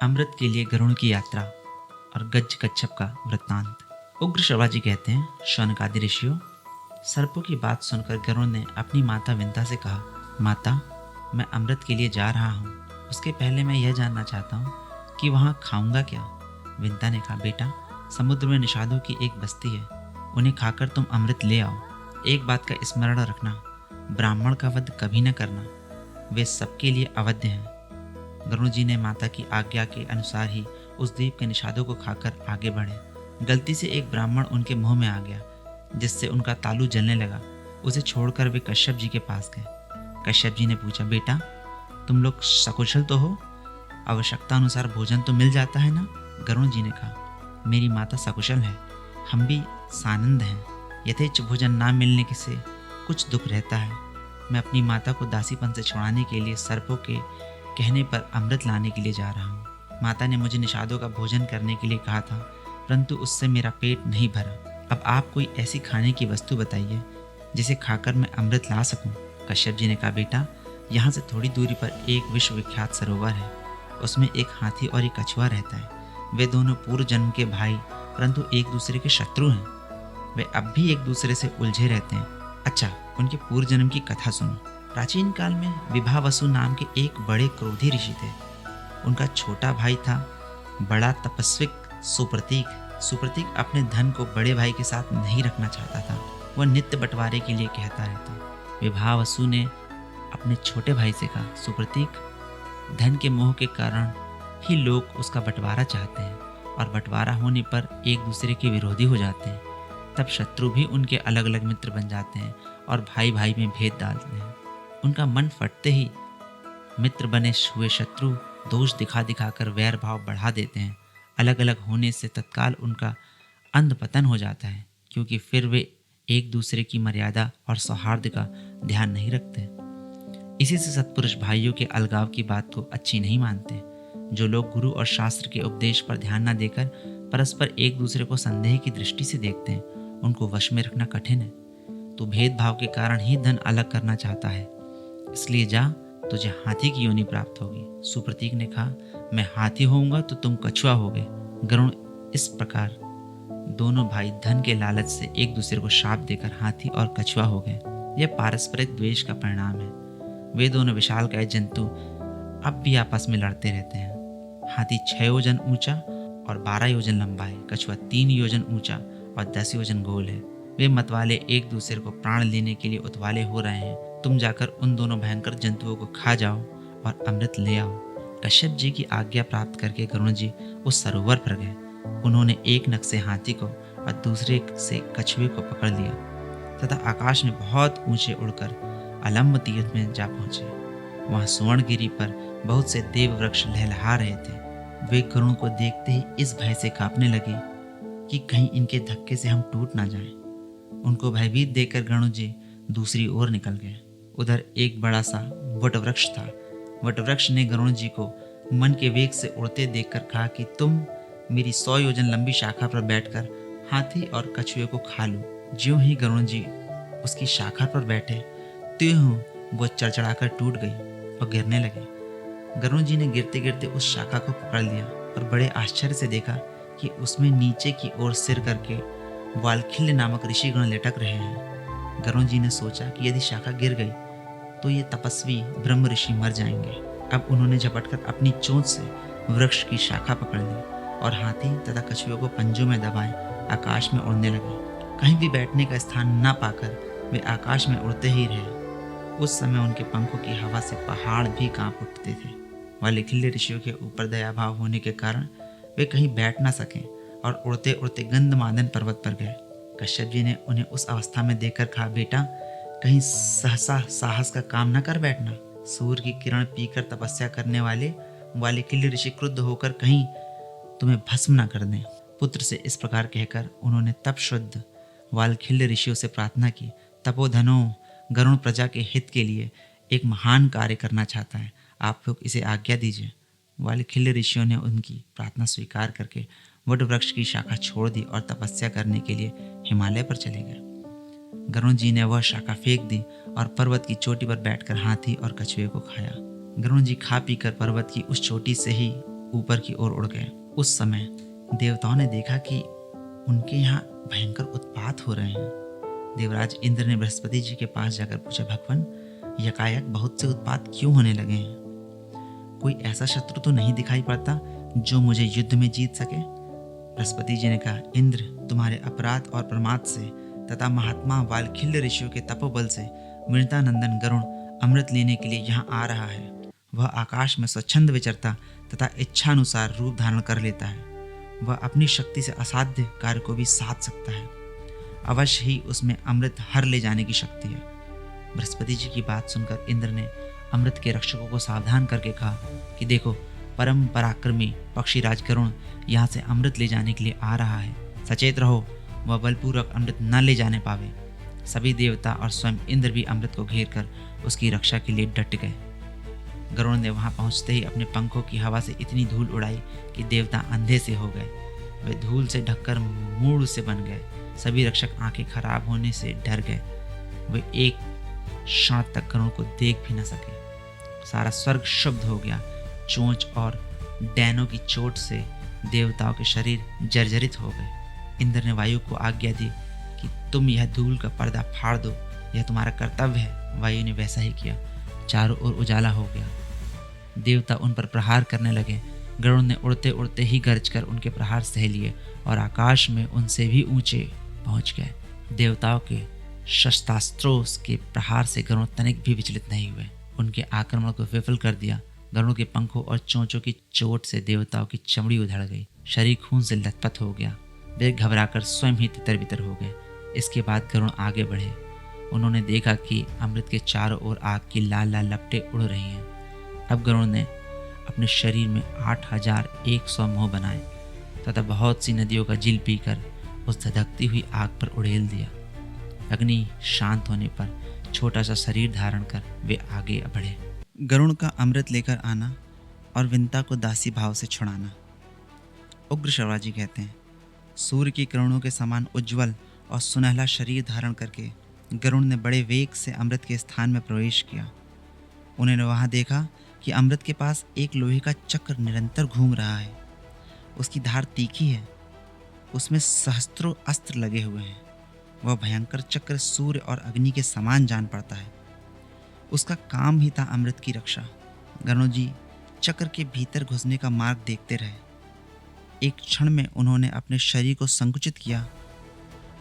अमृत के लिए गरुड़ की यात्रा और गज कच्छप का वृत्तांत। उग्र शिवाजी कहते हैं, शौनकादि ऋषियों, सर्पों की बात सुनकर गरुड़ ने अपनी माता विंता से कहा, माता, मैं अमृत के लिए जा रहा हूँ। उसके पहले मैं यह जानना चाहता हूँ कि वहाँ खाऊंगा क्या। विंता ने कहा, बेटा, समुद्र में निषादों की एक बस्ती है, उन्हें खाकर तुम अमृत ले आओ। एक बात का स्मरण रखना, ब्राह्मण का वध कभी न करना, वे सबके लिए अवध्य हैं। गरुड़ जी ने माता की आज्ञा के अनुसार ही उस द्वीप के निषादों को खाकर आगे बढ़े। गलती से एक ब्राह्मण उनके मुंह में आ गया, जिससे उनका तालू जलने लगा। उसे छोड़कर वे कश्यप जी के पास गए। कश्यप जी ने पूछा, बेटा, तुम लोग सकुशल तो हो? आवश्यकता अनुसार भोजन तो मिल जाता है ना? गरुड़ जी ने कहा, मेरी माता सकुशल है, हम भी सानंद हैं। यथेच्छ भोजन ना मिलने से कुछ दुख रहता है। मैं अपनी माता को दासीपन से छुड़ाने के लिए सर्पों के कहने पर अमृत लाने के लिए जा रहा हूँ। माता ने मुझे निषादों का भोजन करने के लिए कहा था, परंतु उससे मेरा पेट नहीं भरा। अब आप कोई ऐसी खाने की वस्तु बताइए जिसे खाकर मैं अमृत ला सकूं। कश्यप जी ने कहा, बेटा, यहाँ से थोड़ी दूरी पर एक विश्वविख्यात सरोवर है। उसमें एक हाथी और एक कछुआ रहता है। वे दोनों पूर्व जन्म के भाई, परंतु एक दूसरे के शत्रु हैं। वे अब भी एक दूसरे से उलझे रहते हैं। अच्छा, उनके पूर्व जन्म की कथा सुनो। प्राचीन काल में विभावसु नाम के एक बड़े क्रोधी ऋषि थे। उनका छोटा भाई था बड़ा तपस्विक सुप्रतीक। सुप्रतीक अपने धन को बड़े भाई के साथ नहीं रखना चाहता था। वह नित्य बंटवारे के लिए कहता रहता। विभावसु ने अपने छोटे भाई से कहा, सुप्रतीक, धन के मोह के कारण ही लोग उसका बंटवारा चाहते हैं और बंटवारा होने पर एक दूसरे के विरोधी हो जाते हैं। तब शत्रु भी उनके अलग अलग मित्र बन जाते हैं और भाई भाई में भेद डालते हैं। उनका मन फटते ही मित्र बने हुए शत्रु दोष दिखा दिखाकर वैर भाव बढ़ा देते हैं। अलग अलग होने से तत्काल उनका अंध पतन हो जाता है, क्योंकि फिर वे एक दूसरे की मर्यादा और सौहार्द का ध्यान नहीं रखते। इसी से सत्पुरुष भाइयों के अलगाव की बात को अच्छी नहीं मानते। जो लोग गुरु और शास्त्र के उपदेश पर ध्यान न देकर परस्पर एक दूसरे को संदेह की दृष्टि से देखते हैं, उनको वश में रखना कठिन है। तो भेदभाव के कारण ही धन अलग करना चाहता है, इसलिए जा, तुझे हाथी की योनि प्राप्त होगी। सुप्रतीक ने कहा, मैं हाथी होऊंगा तो तुम कछुआ होगे। गरुड़ इस प्रकार दोनों भाई धन के लालच से एक दूसरे को शाप देकर हाथी और कछुआ हो गए। यह पारस्परिक द्वेष का परिणाम है। वे दोनों विशालकाय जंतु अब भी आपस में लड़ते रहते हैं। हाथी 6 योजन ऊंचा और 12 योजन लंबा है। कछुआ 3 योजन ऊंचा और 10 योजन गोल है। वे मतवाले एक दूसरे को प्राण लेने के लिए उतवाले हो रहे हैं। तुम जाकर उन दोनों भयंकर जंतुओं को खा जाओ और अमृत ले आओ। कश्यप जी की आज्ञा प्राप्त करके गरुड़ जी उस सरोवर पर गए। उन्होंने एक नख से हाथी को और दूसरे से कछुए को पकड़ लिया तथा आकाश में बहुत ऊंचे उड़कर अलम्ब तीर्थ में जा पहुंचे। वहां सुवर्णगिरी पर बहुत से देव वृक्ष लहलहा रहे थे। वे गरुड़ को देखते ही इस भय से कांपने लगे कि कहीं इनके धक्के से हम टूट ना जाएं। उनको भयभीत देखकर गरुड़ जी दूसरी ओर निकल गए। उधर एक बड़ा सा वटवृक्ष था। वटवृक्ष ने गरुड़ जी को मन के वेग से उड़ते देखकर कहा कि तुम मेरी 100 योजन लंबी शाखा पर बैठकर हाथी और कछुए को खा लो। ज्यों ही गरुड़ जी उसकी शाखा पर बैठे, त्यों वो चढ़चढ़ाकर टूट गई और गिरने लगे। गरुड़ जी ने गिरते गिरते उस शाखा को पकड़ लिया और बड़े आश्चर्य से देखा कि उसमें नीचे की ओर सिर करके वालखिल्य नामक ऋषिगण लटक रहे हैं। गरुड़ जी ने सोचा कि यदि शाखा गिर गई तो ये तपस्वी ब्रह्म ऋषि मर जाएंगे। अब उन्होंने झपटकर अपनी चोंच से वृक्ष की शाखा पकड़ ली और हाथी तथा कछुए को पंजों में दबाए आकाश में उड़ने लगे। कहीं भी बैठने का स्थान न पाकर वे आकाश में उड़ते ही रहे। उस समय उनके पंखों की हवा से पहाड़ भी कांप उठते थे। वालखिल्य ऋषियों के ऊपर दया भाव होने के कारण वे कहीं बैठ ना सके और उड़ते उड़ते गंधमादन पर्वत पर गए। कश्यप जी ने उन्हें उस अवस्था में देखकर कहा, बेटा, कहीं सहसा साहस का काम न कर बैठना। सूर्य की किरण पीकर तपस्या करने वाले वालखिल्य ऋषि क्रुद्ध होकर कहीं तुम्हें भस्म न कर दें। पुत्र से इस प्रकार कहकर उन्होंने तप शुद्ध वालखिल्य ऋषियों से प्रार्थना की, तपोधनो, गरुड़ प्रजा के हित के लिए एक महान कार्य करना चाहता है, आप लोग इसे आज्ञा दीजिए। वालखिल्य ऋषियों ने उनकी प्रार्थना स्वीकार करके वट वृक्ष की शाखा छोड़ दी और तपस्या करने के लिए हिमालय पर चले गए। गरुड़ जी ने वह शाखा फेंक दी और पर्वत की चोटी पर बैठकर हाथी और कछुए को खाया। गरुड़ जी खा पीकर पर्वत की उस चोटी से ही ऊपर की ओर उड़ गए। उस समय देवताओं ने देखा कि उनके यहाँ भयंकर उत्पात हो रहे हैं। देवराज इंद्र ने बृहस्पति जी के पास जाकर पूछा, भगवान, यकायक बहुत से उत्पात क्यों होने लगे हैं? कोई ऐसा शत्रु तो नहीं दिखाई पड़ता जो मुझे युद्ध में जीत सके? बृहस्पति जी ने कहा, इंद्र, तुम्हारे अपराध और प्रमाद से तथा महात्मा वालखिल्य ऋषियों के तपोबल से मृतानंदन गरुण अमृत लेने के लिए यहाँ आ रहा है। वह आकाश में स्वच्छंद विचरता तथा इच्छानुसार रूप धारण कर लेता है। वह अपनी शक्ति से असाध्य कार्य को भी साध सकता है। अवश्य ही उसमें अमृत हर ले जाने की शक्ति है। बृहस्पति जी की बात सुनकर इंद्र ने अमृत के रक्षकों को सावधान करके कहा कि देखो, परम पराक्रमी पक्षीराज गरुण यहाँ से अमृत ले जाने के लिए आ रहा है। सचेत रहो, वह बलपूर्वक अमृत न ले जाने पावे। सभी देवता और स्वयं इंद्र भी अमृत को घेर कर उसकी रक्षा के लिए डट गए। गरुड़ ने वहां पहुंचते ही अपने पंखों की हवा से इतनी धूल उड़ाई कि देवता अंधे से हो गए। वे धूल से ढककर मूढ़ से बन गए। सभी रक्षक आंखें खराब होने से डर गए। वे एक क्षण तक गरुड़ को देख भी न सके। सारा स्वर्ग शुद्ध हो गया। चोंच और डैनों की चोट से देवताओं के शरीर जर्जरित हो गए। इंद्र ने वायु को आज्ञा दी कि तुम यह धूल का पर्दा फाड़ दो, यह तुम्हारा कर्तव्य है। वायु ने वैसा ही किया। चारों ओर उजाला हो गया। देवता उन पर प्रहार करने लगे। गरुड़ ने उड़ते उड़ते ही गरजकर उनके प्रहार सह लिए और आकाश में उनसे भी ऊंचे पहुंच गए। देवताओं के शस्त्रास्त्रों के प्रहार से गरुड़ तनिक भी विचलित नहीं हुए। उनके आक्रमण को विफल कर दिया। गरुड़ के पंखों और चोंचों की चोट से देवताओं की चमड़ी उधड़ गई। शरीर खून से लथपथ हो गया। वे घबराकर स्वयं ही तितर बितर हो गए। इसके बाद गरुड़ आगे बढ़े। उन्होंने देखा कि अमृत के चारों ओर आग की लाल लाल लपटें उड़ रही हैं। अब गरुड़ ने अपने शरीर में 8100 मोह बनाए तथा बहुत सी नदियों का जल पीकर उस धधकती हुई आग पर उड़ेल दिया। अग्नि शांत होने पर छोटा सा शरीर धारण कर वे आगे बढ़े। गरुड़ का अमृत लेकर आना और विंता को दासी भाव से छुड़ाना। उग्र शिवाजी कहते हैं, सूर्य की किरणों के समान उज्जवल और सुनहला शरीर धारण करके गरुड़ ने बड़े वेग से अमृत के स्थान में प्रवेश किया। उन्होंने वहां देखा कि अमृत के पास एक लोहे का चक्र निरंतर घूम रहा है। उसकी धार तीखी है। उसमें सहस्त्रों अस्त्र लगे हुए हैं। वह भयंकर चक्र सूर्य और अग्नि के समान जान पड़ता है। उसका काम ही था अमृत की रक्षा। गरुड़ जी चक्र के भीतर घुसने का मार्ग देखते रहे। एक क्षण में उन्होंने अपने शरीर को संकुचित किया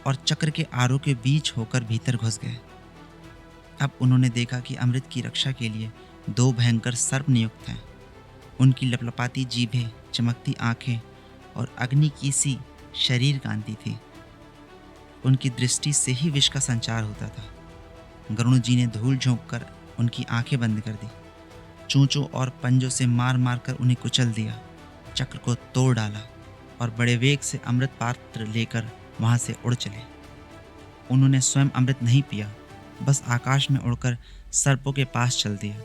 और चक्र के आरों के बीच होकर भीतर घुस गए। अब उन्होंने देखा कि अमृत की रक्षा के लिए 2 भयंकर सर्प नियुक्त हैं। उनकी लपलपाती जीभें, चमकती आंखें और अग्नि की सी शरीर कांति थी। उनकी दृष्टि से ही विष का संचार होता था। गरुड़ जी ने धूल झोंक कर उनकी आंखें बंद कर दी। चोंचों और पंजों से मार मार कर उन्हें कुचल दिया। चक्र को तोड़ डाला और बड़े वेग से अमृत पात्र लेकर वहां से उड़ चले। उन्होंने स्वयं अमृत नहीं पिया, बस आकाश में उड़कर सर्पों के पास चल दिया।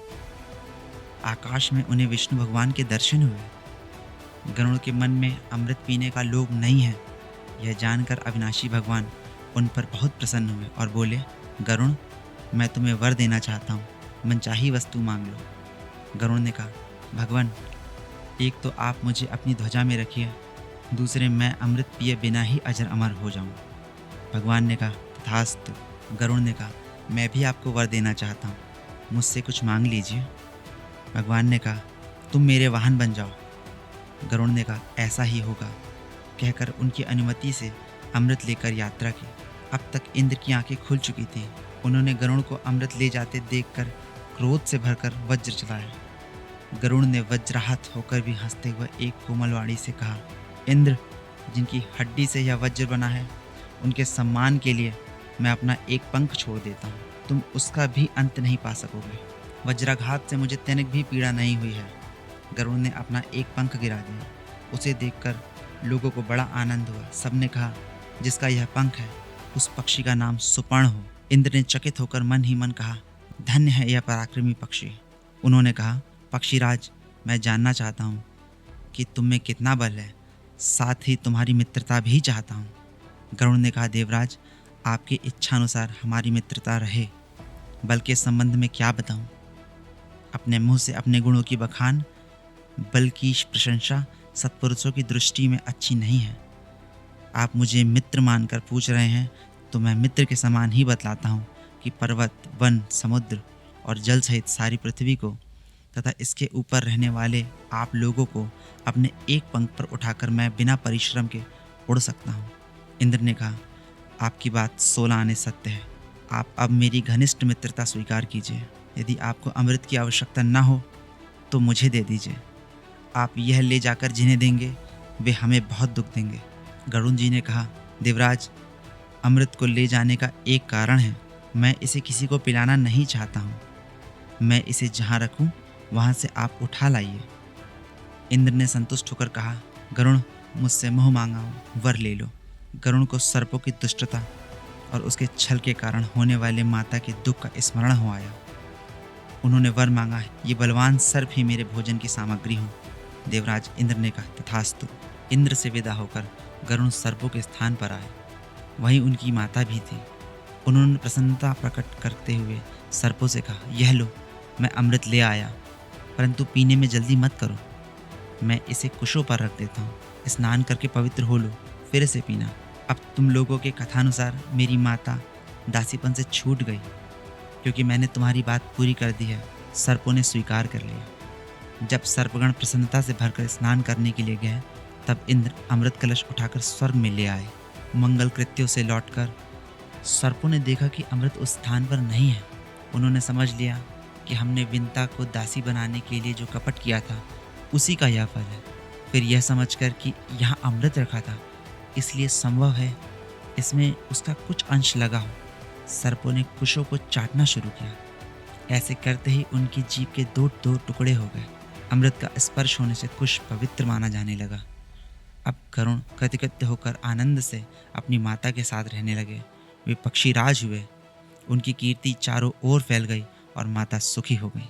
आकाश में उन्हें विष्णु भगवान के दर्शन हुए। गरुड़ के मन में अमृत पीने का लोभ नहीं है, यह जानकर अविनाशी भगवान उन पर बहुत प्रसन्न हुए और बोले, गरुड़, मैं तुम्हें वर देना चाहता हूँ, मनचाही वस्तु मांग लो। गरुड़ ने कहा, भगवान, एक तो आप मुझे अपनी ध्वजा में रखिए, दूसरे मैं अमृत पिए बिना ही अजर अमर हो जाऊं। भगवान ने कहा, तथास्तु। गरुड़ ने कहा, मैं भी आपको वर देना चाहता हूँ, मुझसे कुछ मांग लीजिए। भगवान ने कहा, तुम मेरे वाहन बन जाओ। गरुड़ ने कहा, ऐसा ही होगा, कहकर उनकी अनुमति से अमृत लेकर यात्रा की। अब तक इंद्र की आंखें खुल चुकी थीं। उन्होंने गरुड़ को अमृत ले जाते देखकर क्रोध से भरकर वज्र चलाया। गरुड़ ने वज्राहत होकर भी हंसते हुए एक कोमल वाणी से कहा, इंद्र, जिनकी हड्डी से यह वज्र बना है, उनके सम्मान के लिए मैं अपना एक पंख छोड़ देता हूँ। तुम उसका भी अंत नहीं पा सकोगे। वज्राघात से मुझे तनिक भी पीड़ा नहीं हुई है। गरुड़ ने अपना एक पंख गिरा दिया। उसे देखकर लोगों को बड़ा आनंद हुआ। सबने कहा, जिसका यह पंख है उस पक्षी का नाम सुपर्ण हो। इंद्र ने चकित होकर मन ही मन कहा, धन्य है यह पराक्रमी पक्षी। उन्होंने कहा, पक्षीराज, मैं जानना चाहता हूँ कि तुम में कितना बल है, साथ ही तुम्हारी मित्रता भी चाहता हूँ। गरुड़ ने कहा, देवराज, आपकी इच्छानुसार हमारी मित्रता रहे। बल के संबंध में क्या बताऊँ? अपने मुंह से अपने गुणों की बखान बल की प्रशंसा सत्पुरुषों की दृष्टि में अच्छी नहीं है। आप मुझे मित्र मानकर पूछ रहे हैं तो मैं मित्र के समान ही बतलाता हूँ कि पर्वत, वन, समुद्र और जल सहित सारी पृथ्वी को तथा इसके ऊपर रहने वाले आप लोगों को अपने एक पंख पर उठाकर मैं बिना परिश्रम के उड़ सकता हूँ। इंद्र ने कहा, आपकी बात 16 आने सत्य है। आप अब मेरी घनिष्ठ मित्रता स्वीकार कीजिए। यदि आपको अमृत की आवश्यकता न हो तो मुझे दे दीजिए। आप यह ले जाकर जिन्हें देंगे वे हमें बहुत दुख देंगे। गरुण जी ने कहा, देवराज, अमृत को ले जाने का एक कारण है। मैं इसे किसी को पिलाना नहीं चाहता हूँ। मैं इसे जहाँ रखूँ वहाँ से आप उठा लाइए। इंद्र ने संतुष्ट होकर कहा, गरुण, मुझसे मुँह मांगा वर ले लो। गरुण को सर्पों की दुष्टता और उसके छल के कारण होने वाले माता के दुख का स्मरण हो आया। उन्होंने वर मांगा, ये बलवान सर्प ही मेरे भोजन की सामग्री हो। देवराज इंद्र ने कहा, तथास्तु। इंद्र से विदा होकर गरुण सर्पों के स्थान पर आए। वहीं उनकी माता भी थी। उन्होंने प्रसन्नता प्रकट करते हुए सर्पों से कहा, यह लो, मैं अमृत ले आया, परंतु पीने में जल्दी मत करो। मैं इसे कुशों पर रख देता हूँ। स्नान करके पवित्र हो लो, फिर इसे पीना। अब तुम लोगों के कथानुसार मेरी माता दासीपन से छूट गई, क्योंकि मैंने तुम्हारी बात पूरी कर दी है। सर्पों ने स्वीकार कर लिया। जब सर्पगण प्रसन्नता से भरकर स्नान करने के लिए गए तब इंद्र अमृत कलश उठाकर स्वर्ग में ले आए। मंगल कृत्यों से लौटकर सर्पों ने देखा कि अमृत उस स्थान पर नहीं है। उन्होंने समझ लिया कि हमने विंता को दासी बनाने के लिए जो कपट किया था उसी का यह फल है। फिर यह समझकर कि यहाँ अमृत रखा था, इसलिए संभव है इसमें उसका कुछ अंश लगा हो, सर्पों ने कुशों को चाटना शुरू किया। ऐसे करते ही उनकी जीभ के दो दो टुकड़े हो गए। अमृत का स्पर्श होने से कुश पवित्र माना जाने लगा। अब गरुण कृतकृत्य होकर आनंद से अपनी माता के साथ रहने लगे। वे पक्षीराज हुए। उनकी कीर्ति चारों ओर फैल गई और माता सुखी हो गई।